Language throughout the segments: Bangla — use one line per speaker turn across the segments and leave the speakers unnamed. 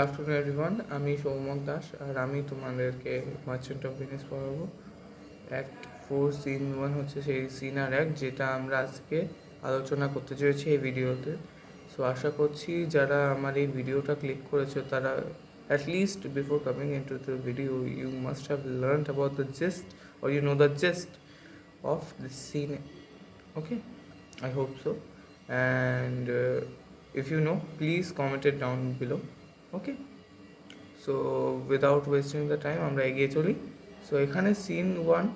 আফটারনুন এভরিওয়ান, আমি সৌমক দাস আর আমি তোমাদেরকে মার্চেন্ট অফ ভেনিস পড়াবো। অ্যাক্ট 4 সিন 1 হচ্ছে সেই সিন আর অ্যাক্ট যেটা আমরা আজকে আলোচনা করতে চলেছি এই ভিডিওতে। সো আশা করছি যারা আমার এই ভিডিওটা ক্লিক করেছো তারা at least before coming in to the video you must have learn about the gist or you know the gist of this scene. Okay, I hope so. And if you know, please comment it down below. Okay, so without wasting the time আমরা এগিয়ে চলি। সো এখানে scene 1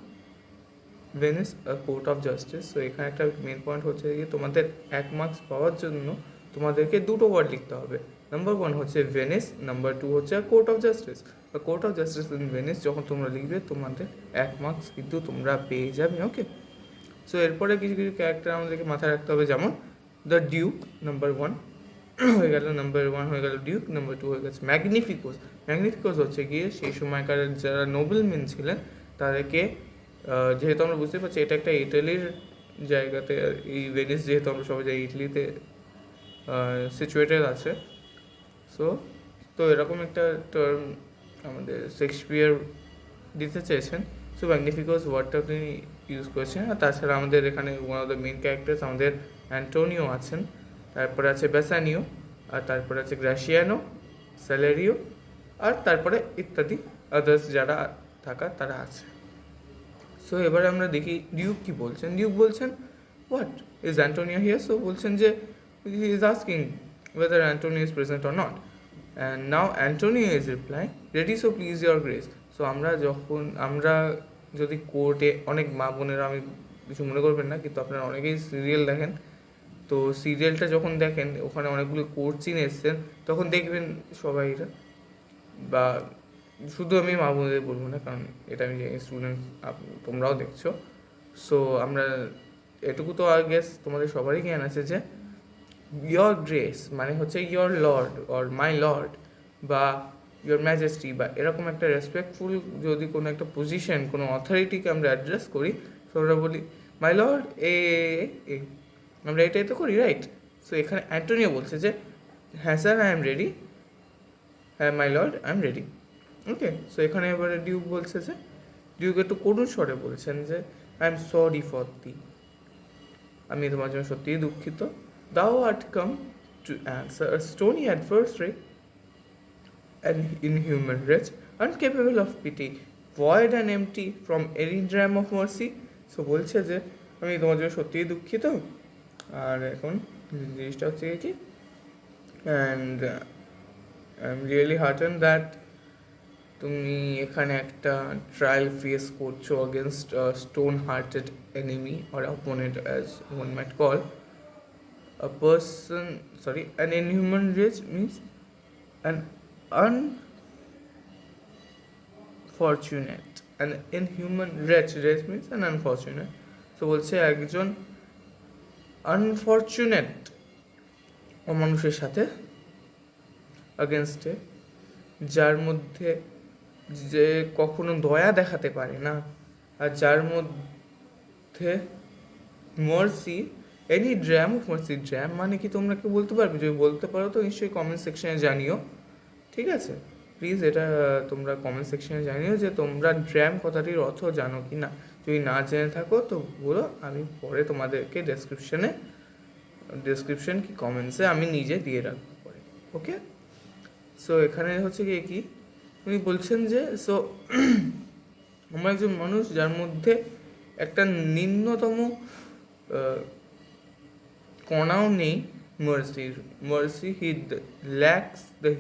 Venice court of justice. So এখানে একটা মেন পয়েন্ট হচ্ছে যে তোমাদের 1 মার্কস পাওয়ার জন্য তোমাদেরকে দুটো ওয়ার্ড লিখতে হবে। নাম্বার 1 হচ্ছে ভেনিস, নাম্বার 2 হচ্ছে court of justice. Court of justice in Venice যখন তোমরা লিখবে তোমাদের 1 মার্কস কিন্তু তোমরা পেয়ে যাবে। ওকে, সো এরপরে কিছু কিছু ক্যারেক্টার আমাদেরকে মাথায় রাখতে হবে, যেমন দ্য ডিউক নাম্বার 1 হয়ে গেল, নাম্বার 1 হয়ে গেল ডিউক, নাম্বার 2 হয়ে গেছে ম্যাগনিফিকোস। ম্যাগনিফিকোস হচ্ছে গিয়ে সেই সময়কার যারা নোবেলম্যান ছিলেন তাদেরকে, যেহেতু আমরা বুঝতে পারছি এটা একটা ইটালির জায়গাতে, এই ভেনিস যেহেতু আমরা সবাই যাই ইটালিতে সিচুয়েটেড আছে। সো তো এরকম একটা টার্ম আমাদের শেক্সপিয়ার দিতে চেয়েছেন। সো ম্যাগনিফিকোস ওয়ার্ডটা তিনি ইউজ করেছেন। আর তাছাড়া আমাদের এখানে one of the main characters আমাদের অ্যান্টোনিও আছেন, তারপরে আছে বেসানিও, আর তারপরে আছে গ্রাসিয়ানো, স্যালেরিও, আর তারপরে ইত্যাদি আদার্স যারা থাকা তারা আছে। সো এবারে আমরা দেখি ডিউক কী বলছেন। ডিউক বলছেন what is Antonio here. So বলছেন যে he is asking whether Antonio is present or not, and now Antonio is replying, ready so please your grace. So আমরা যদি কোর্টে অনেক মা বোনেরা, আমি কিছু মনে করবেন না, কিন্তু আপনারা অনেকেই সিরিয়াল দেখেন, তো সিরিয়ালটা যখন দেখেন ওখানে অনেকগুলো কোর্ট সিন এসছেন, তখন দেখবেন সবাইরা, বা শুধু আমি মা বোনদের বলবো না, কারণ এটা আমি স্টুডেন্ট, তোমরাও দেখছো। সো আমরা এটুকু তো আই গেস তোমাদের সবারই জ্ঞান আছে যে ইয়োর গ্রেস মানে হচ্ছে your Lord or my lord বা ইয়োর ম্যাজেস্টি, বা এরকম একটা রেসপেক্টফুল যদি কোনো একটা পজিশন, কোনো অথরিটিকে আমরা অ্যাড্রেস করি, তো আমরা বলি মাই লর্ড এ, আমরা এটাই তো করি, রাইট? সো এখানে অ্যান্টোনিও বলছে যে হ্যাঁ স্যার, আই এম রেডি, হ্যাঁ my lord I am ready. Okay, so এখানে এবারে ডিউক বলছে যে, ডিউক একটু করুণ স্বরে বলছেন যে I am sorry for the, আমি তোমার জন্য সত্যিই দুঃখিত। Thou art come to answer a stony adversary, an inhuman wretch, incapable of pity, void and empty from any dram of mercy. So বলছে যে আমি তোমার জন্য সত্যিই দুঃখিত, আর এখন জিনিসটা হচ্ছে কি, and I am really hearten that তুমি এখানে একটা ট্রায়াল ফেস করছো against stone hearted enemy or opponent as one might call an inhuman wretch means an unfortunate, an inhuman wretch means an unfortunate. So বলছে একজন আনফরচুনেট অমানুষের সাথে আগেনস্টে, যার মধ্যে যে কখনো দয়া দেখাতে পারে না, আর যার মধ্যে mercy, any dram of mercy. Dram মানে কি তোমরা কেউ বলতে পারবে? যদি বলতে পারো তো নিশ্চয়ই কমেন্ট সেকশনে জানিও, ঠিক আছে? প্লিজ এটা তোমরা কমেন্ট সেকশনে জানিও যে তোমরা ড্রাম কথাটির অর্থ জানো কি না। যদি না জেনে থাকো তো বলো, আমি পরে তোমাদেরকে ডেসক্রিপশন কি কমেন্টসে আমি নিজে দিয়ে রাখবো পরে। ওকে, সো এখানে হচ্ছে কি উনি বলছেন যে সো আমরা একজন মানুষ যার মধ্যে একটা নিম্নতম কণাও নেই mercy, he lacks the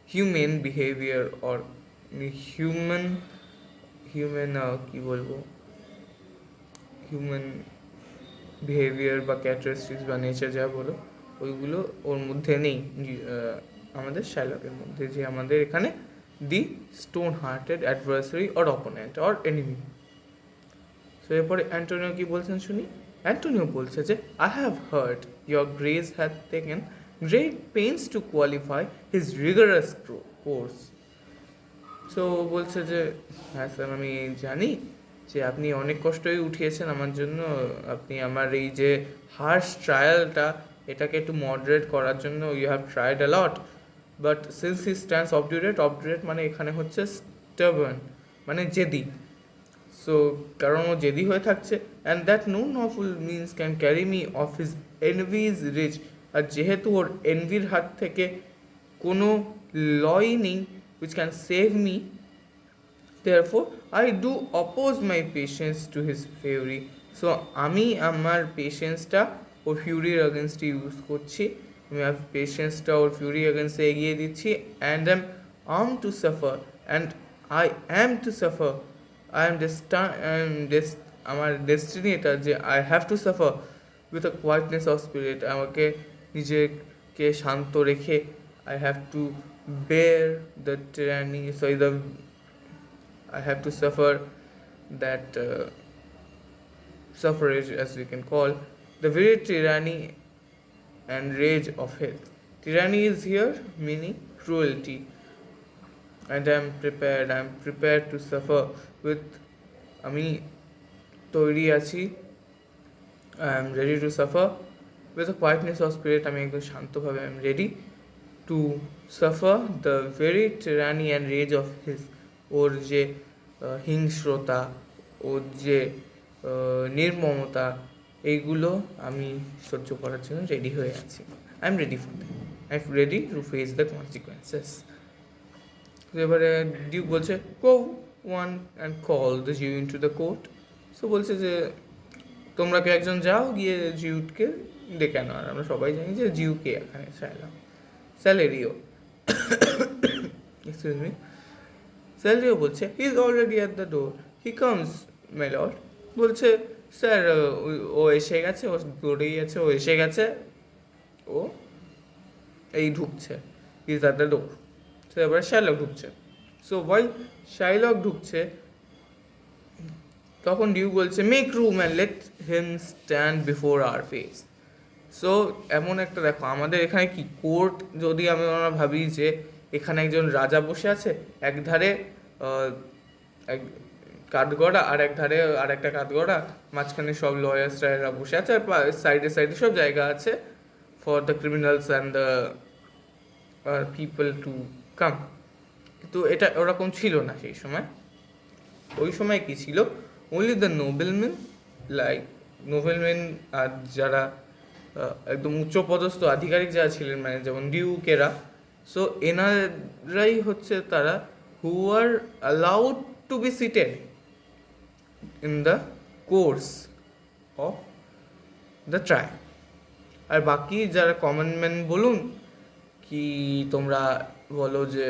human behaviour or human কি বলবো, হিউম্যান বিহেভিয়ার বা ক্যারেক্টারিস্টিক্স বা নেচার যা বলো, ওইগুলো ওর মধ্যে নেই, আমাদের শার্লকের মধ্যে, যে আমাদের এখানে the stone hearted adversary or opponent or enemy. So এরপরে অ্যান্টোনিও কি বলছেন শুনি। অ্যান্টোনিও বলছে যে I have heard your grace have taken great pains to qualify his rigorous course. So বলছে যে হ্যাঁ স্যার, আমি জানি যে আপনি অনেক কষ্টই উঠিয়েছেন আমার জন্য, আপনি আমার এই যে হার্শ ট্রায়ালটা এটাকে একটু মডারেট করার জন্য you have tried a lot, but since he stands obdurate মানে এখানে হচ্ছে stubborn মানে জেদি। সো কারণ ও জেদি হয়ে থাকছে, and that no lawful means can carry me of his envy's reach. আর যেহেতু ওর এনভির হাত থেকে কোনো লই নেই which can save me, therefore I do oppose my patience to his fury. So আমি আমার পেশেন্সটা ওর ফিউরির অ্যাগেনস্টে ইউজ করছি, আমি আমার পেশেন্সটা ওর ফিউরি অ্যাগেনস্টে এগিয়ে দিচ্ছি, and am to suffer, and I am to suffer, আমার ডেস্টিনি এটা যে I have to suffer with a quietness of spirit. আমাকে নিজেকে শান্ত রেখে I have to bear the tyranny, I have to suffer that suffrage, as we can call, the very tyranny and rage of his. Tyranny is here meaning cruelty, and I am prepared to suffer with, আমি তৈরি আছি, I am ready to suffer with a quietness of spirit, আমি একদম শান্তভাবে I am ready to suffer the very tyranny and rage of his. ওর যে হিংস্রতা, ওর যে নির্মমতা, এইগুলো আমি সহ্য করার জন্য রেডি হয়ে আছি। I am ready for that, I am ready to face the consequences. এবারে ডিউক বলছে go one and call the Jew in to the court. So বলছে যে তোমরা কে একজন যাও গিয়ে জিউটকে ডেকে আনো। আর আমরা সবাই জানি যে জিউকে এখানে চাইলাম স্যালেরিও, এক্সকিউজ মি, স্যালেরিও বলছে he is already at the door, he comes my lord. বলছে স্যার ও এসে গেছে, ও দৌড়েই আছে, ও এসে গেছে, ও এই ঢুকছে, he is at the door. তো এবার শাইলক ঢুকছে। সো ওয়াইল শাইলক ঢুকছে তখন ডিউ বলছে make room and let him stand before hour face. So এমন একটা দেখো, আমাদের এখানে কি কোর্ট, যদি আমরা ভাবি যে এখানে একজন রাজা বসে আছে, একধারে এক কাঠগড়া আর এক ধারে আর একটা কাঠগড়া, মাঝখানে সব লয়ার্সরা বসে আছে, আর সাইডে সাইডে সব জায়গা আছে for the criminals and the people to come. কিন্তু এটা ওরকম ছিল না সেই সময়। ওই সময় কি ছিল, only the noblemen, like noblemen আর যারা একদম উচ্চপদস্থ আধিকারিক যারা ছিলেন, মানে যেমন ডিউকেরা, সো এনারাই হচ্ছে তারা who are allowed to be seated in the course of the trial. আর বাকি যারা কমন ম্যান বলুন কি তোমরা বলো যে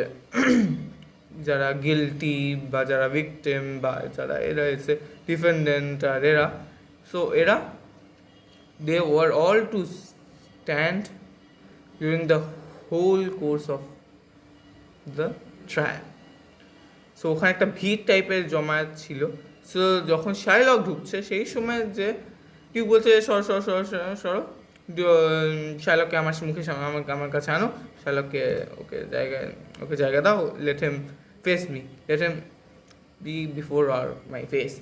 যারা গিলটি বা যারা ভিকটিম বা যারা এরা এসে ডিফেন্ডেন্ট আর এরা, সো এরা they were all to stand during the whole course of the trial. So ওখানে একটা ভিড় টাইপের জমায়েত ছিল। সো যখন শাইলক ঢুকছে সেই সময় যে কেউ বলছে সর সর সর সর, শাইলককে আমার মুখে আমার কাছে আনো, শাইলককে ওকে জায়গা দাও, let him face me, let him be before my face.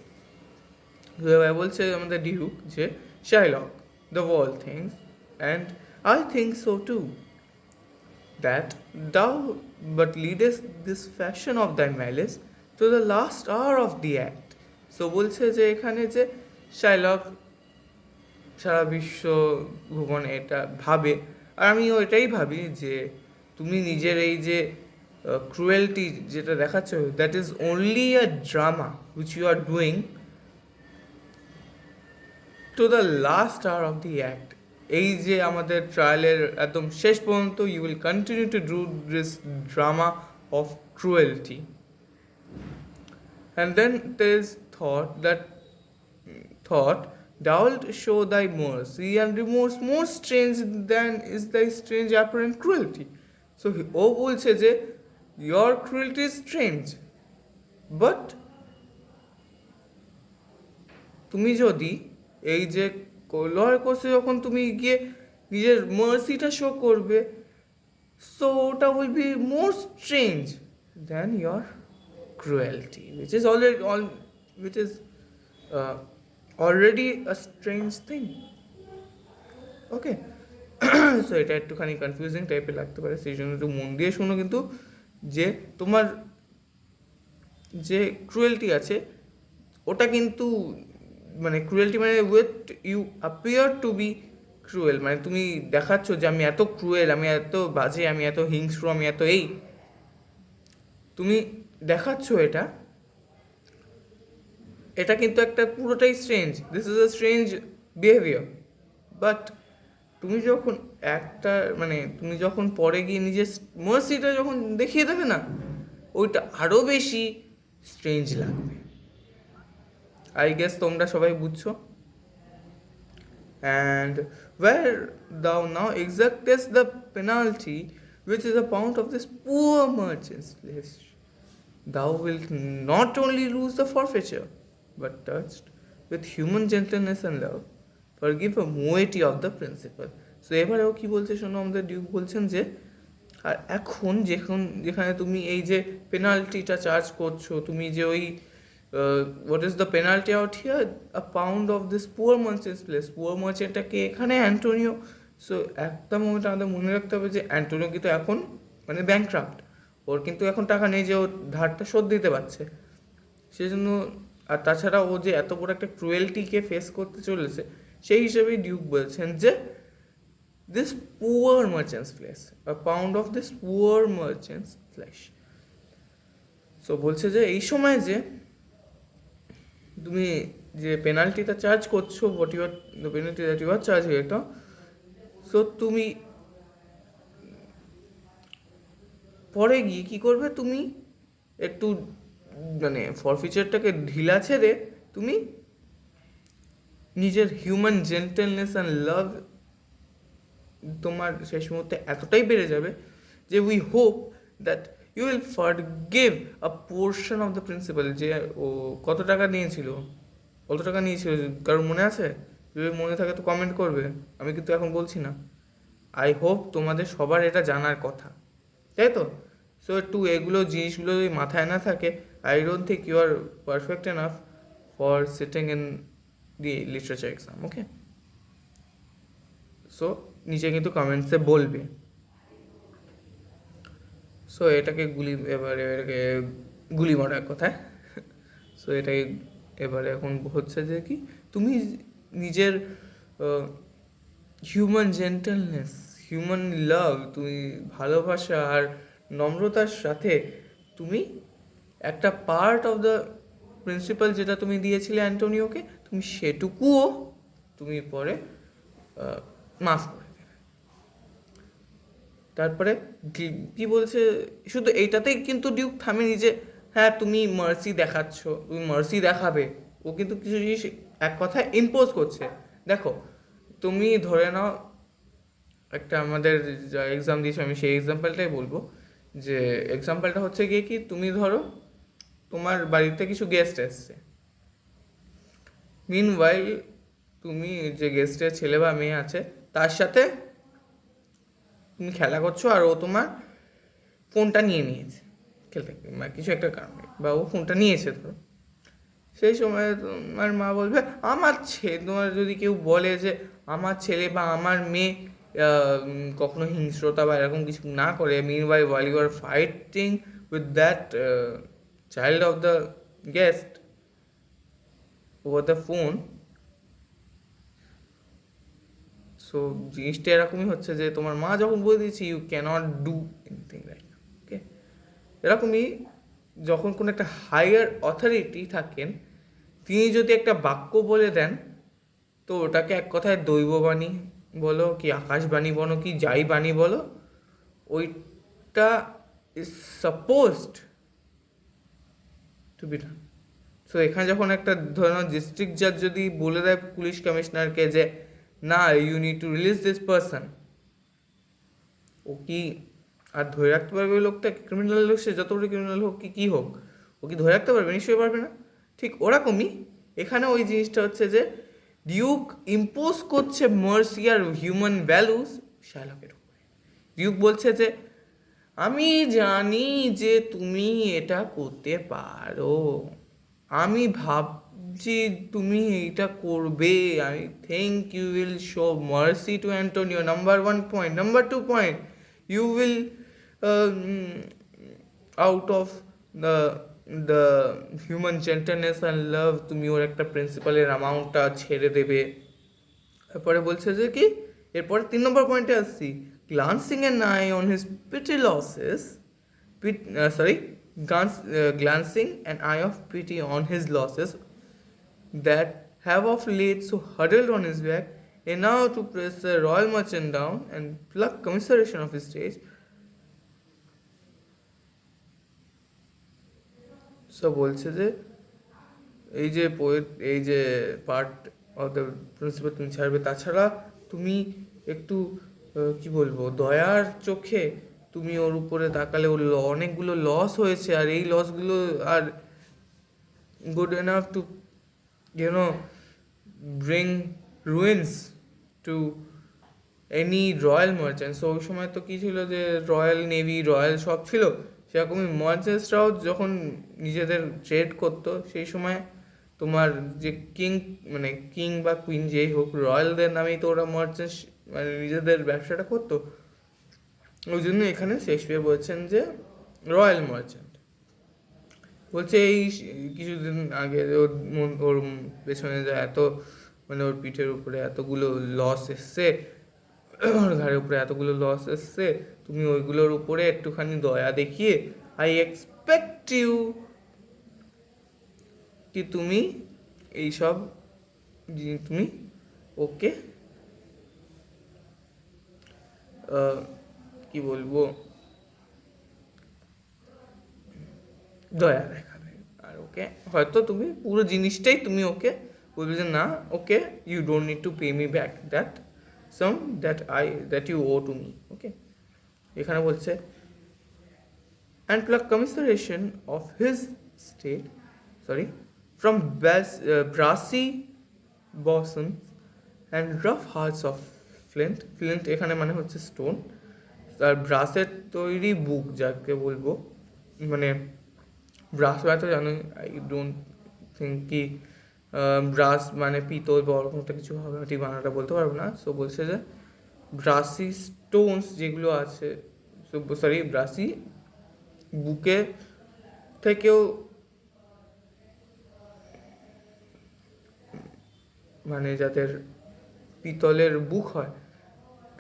বলছে আমাদের ডিউক যে Shylock, the world thinks and I think so too that thou but leadest this fashion of thy malice to the last hour of the act. So বলছে যে এখানে যে শাইলক সারা বিশ্ব ভুবন এটা ভাবে, আর আমিও এটাই ভাবি যে তুমি নিজের এই যে ক্রুয়েলটি যেটা দেখাচ্ছ, that is only a drama which you are doing to the last hour of the act. এই যে আমাদের ট্রায়ালের একদম শেষ পর্যন্ত you will continue to do this drama of cruelty. And then there is thought thou wilt show thy mercy and remorse more strange than is thy strange apparent cruelty. So ও বলছে যে your cruelty is strange, but তুমি যদি এই যে লড়াই করছে যখন তুমি গিয়ে নিজের মার্সিটা শো করবে, সো ওটা will be more strange than your cruelty which is already a strange thing. Okay, so এটা একটুখানি কনফিউজিং টাইপের লাগতে পারে, সেই জন্য একটু মন দিয়ে শোনো কিন্তু, যে তোমার যে ক্রুয়েলটি আছে ওটা কিন্তু মানে ক্রুয়েলটি মানে with you appear to be cruel, মানে তুমি দেখাচ্ছ যে আমি এত ক্রুয়েল, আমি এত বাজে, আমি এত হিংস্র, আমি এত এই, তুমি দেখাচ্ছ এটা, এটা কিন্তু একটা পুরোটাই strange, this is a strange behaviour. But তুমি যখন একটা মানে তুমি যখন পরে গিয়ে নিজের মার্সিটা যখন দেখিয়ে দেবে না, ওইটা আরও বেশি স্ট্রেঞ্জ লাগবে। আই গেস তোমরা সবাই বুঝছো। And where thou now exactest the penalty which is a pound of this poor merchant's flesh, thou wilt not only lose the forfeiture, but touched with human gentleness and love, forgive a moiety of the principal. So এবারেও কি বলছে শোনো, আমাদের ডিউক বলছেন যে আর এখন যেখানে তুমি এই যে পেনাল্টিটা চার্জ করছো, তুমি যে ওই what is the penalty out here, a pound of this poor merchant's place, poor মার্চেন্টটাকে এখানে অ্যান্টোনিও। সো একটা মোমেন্ট আমাদের মনে রাখতে হবে যে অ্যান্টোনিও কিন্তু এখন মানে ব্যাংক্রাফট, ওর কিন্তু এখন টাকা নেই যে ওর ধারটা শোধ দিতে পারছে, সেই জন্য। আর তাছাড়া ও যে এত বড় একটা ক্রুয়েলটিকে ফেস করতে চলেছে, সেই হিসেবেই ডিউক বলছেন যে this poor merchant's flesh, a pound of this poor merchant's flesh. So বলছে যে এই সময় যে তুমি যে পেনাল্টিটা চার্জ করছো, what you are the penalty that you are charging এটা, সো তুমি পরে গিয়ে কী করবে, তুমি একটু মানে ফরফিচারটাকে ঢিলা ছেড়ে তুমি নিজের হিউম্যান জেন্টেলনেস অ্যান্ড লাভ তোমার শেষ মুহূর্তে এতটাই বেড়ে যাবে যে we hope that you will forgive a portion of the principal. যে ও কত টাকা নিয়েছিল, কারোর মনে আছে? যদি মনে থাকে তো কমেন্ট করবে, আমি কিন্তু এখন বলছি না। আই হোপ তোমাদের সবার এটা জানার কথা, তাই তো? সো একটু এগুলো জিনিসগুলো যদি মাথায় না থাকে, I don't think you are perfect enough for sitting in the literature exam, okay? So নিচে কিন্তু কমেন্টসে বলবে। সো এটাকে এটাকে গুলি মারার কথা। সো এটাকে এবারে এখন হচ্ছে যে কি, তুমি নিজের হিউম্যান জেন্টেলনেস, হিউম্যান লাভ, তুমি ভালোবাসা আর নম্রতার সাথে তুমি একটা পার্ট অফ দ্য প্রিন্সিপাল যেটা তুমি দিয়েছিলে অ্যান্টোনিওকে, তুমি সেটুকুও তুমি পরে মাফ করে দেবে। তারপরে কি বলছে, শুধু এইটাতেই কিন্তু ডিউক থামেনি যে হ্যাঁ তুমি মার্সি দেখাচ্ছ, তুমি মার্সি দেখাবে, ও কিন্তু কিছু জিনিস এক কথায় ইম্পোজ করছে। দেখো তুমি ধরে নাও একটা আমাদের যা এক্সাম দিয়েছো, আমি সেই এক্সাম্পলটাই বলবো, যে এক্সাম্পলটা হচ্ছে গিয়ে কি, তুমি ধরো তোমার বাড়িতে কিছু গেস্ট এসছে, মিনওয়াইল তুমি যে গেস্টের ছেলে বা মেয়ে আছে তার সাথে তুমি খেলা করছো, আর ও তোমার ফোনটা নিয়ে নিয়েছে খেলতে, মানে কিছু একটা কারণে, বা ও ফোনটা নিয়েছে ধরো। সেই সময় তোমার মা বলবে তোমার যদি কেউ বলে যে আমার ছেলে বা আমার মেয়ে কখনো হিংস্রতা বা এরকম কিছু না করে, while you are fighting with that child of the guest over the phone, so জিনিসটা এরকমই হচ্ছে যে তোমার মা যখন বলে দিয়েছে you can't do anything right, okay? এরকমই যখন কোনো একটা হায়ার অথরিটি থাকেন, তিনি যদি একটা বাক্য বলে দেন, তো ওটাকে এক কথায় দৈববাণী বলো কি আকাশবাণী বলো কি যাই বাণী বলো, ওইটা is supposed to be done. So এখানে যখন একটা ধরুন ডিস্ট্রিক্ট জাজ যদি বলে দেয় পুলিশ কমিশনারকে যে না you need to release this person, ও কি আর ধরে রাখতে পারবে ওই লোকটা? ক্রিমিনাল লোক, সে যত বড় ক্রিমিনাল হোক কি হোক, ও কি ধরে রাখতে পারবে? নিশ্চয়ই পারবে না। ঠিক ওরকমই এখানে ওই জিনিসটা হচ্ছে যে ডিউক ইম্পোজ করছে মার্সি আর হিউম্যান ভ্যালুস শার্লকের উপরে। ডিউক বলছে যে আমি জানি যে তুমি এটা করতে পারো, আমি যে তুমি এইটা করবে, I think you will show mercy to Antonio, number 1 point. Number 2 point, you will out of the the human gentleness and love, তুমি ওর একটা প্রিন্সিপালের অ্যামাউন্টটা ছেড়ে দেবে। তারপরে বলছে যে কি, এরপরে 3 নম্বর পয়েন্টে আসছি, glancing an eye on his pity losses, glancing an eye of pity on his losses that have of late so huddled on his back, enough to press the royal merchant down and pluck commiseration of his stage. So বলছে যে এই যে পোয়েট, এই যে পার্ট অফ দ্য প্রিন্সিপাল তুমি ছাড়বে, তাছাড়া তুমি একটু কি বলবো, দয়ার চোখে তুমি ওর উপরে তাকালে, ওর অনেকগুলো লস হয়েছে, আর এই লসগুলো আর good enough to you know bring ruins to any royal merchant. So ওই সময় তো কী ছিল, যে রয়্যাল নেভি, রয়্যাল সব ছিল, সেরকমই মার্চেন্টসরাও যখন নিজেদের ট্রেড করতো, সেই সময় তোমার যে কিং, মানে কিং বা কুইন যেই হোক, রয়্যালদের নামেই তো ওরা মার্চেন্টস, মানে নিজেদের ব্যবসাটা করতো। ওই জন্য এখানে শেক্সপিয়ার বলছেন যে রয়্যাল মার্চেন্ট। বলছে এই কিছুদিন আগে ওর পেছনে যা এত, মানে ওর পিঠের উপরে এতগুলো লস এসছে, ওর ঘাড়ের উপরে এতগুলো লস এসছে, তুমি ওইগুলোর উপরে একটুখানি দয়া দেখিয়ে, আই এক্সপেক্ট ইউ কি তুমি এইসব তুমি ওকে কি বলবো, দয়া দেখাবে, আর ওকে হয়তো তুমি পুরো জিনিসটাই তুমি ওকে বলবে যে না, okay you don't need to pay me back that sum that you owe to me. Okay, এখানে বলছে and pluck commiseration of his state, from brassy bosoms and rough hearts of flint. Flint এখানে মানে হচ্ছে স্টোন, আর ব্রাসের তৈরি বুক যাকে বলবো, মানে ব্রাস তো জানো, আই ডোন্ট থিঙ্ক কি ব্রাস মানে পিতল বা ওরকম একটা কিছু হবে, ঠিক বানাটা বলতে পারবো না। সো বলছে যে ব্রাসি স্টোনস যেগুলো আছে, ব্রাসি বুকে থেকেও, মানে যাদের পিতলের বুক হয়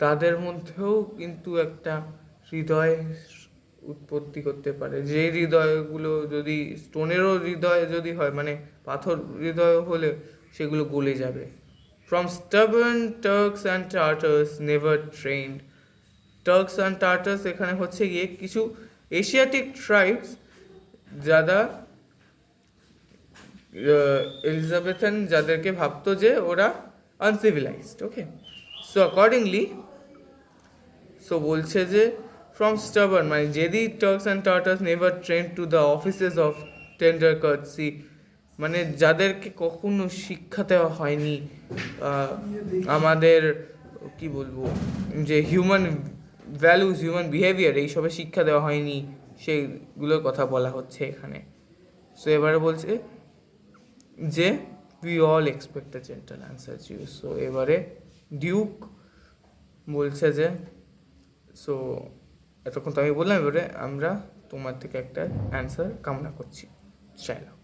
তাদের মধ্যেও কিন্তু একটা হৃদয় উৎপত্তি করতে পারে, যে হৃদয়গুলো যদি স্টোনেরও হৃদয় যদি হয়, মানে পাথর হৃদয় হলে সেগুলো গলে যাবে। From stubborn Turks and Tartars never trend. Turks and Tartars এখানে হচ্ছে গিয়ে কিছু এশিয়াটিক ট্রাইবস যারা এলিজাবেথান, যাদেরকে ভাবতো যে ওরা uncivilised. Okay, so accordingly, so বলছে যে ফ্রম স্টাবার্ন, মানে যেদি Turks and Tartars never train to the offices of tender courtesy, মানে যাদেরকে কখনো শিক্ষা দেওয়া হয়নি আমাদের কি বলবো, যে হিউম্যান ভ্যালুস, হিউম্যান বিহেভিয়ার, এইসবে শিক্ষা দেওয়া হয়নি, সেইগুলোর কথা বলা হচ্ছে এখানে। সো এবারে বলছে যে we all expect a gentle answer you. So এবারে ডিউক বলছে যে, সো এতক্ষণ তো আমি বললাম, এবারে আমরা তোমার থেকে একটা অ্যান্সার কামনা করছি, চাইলাম।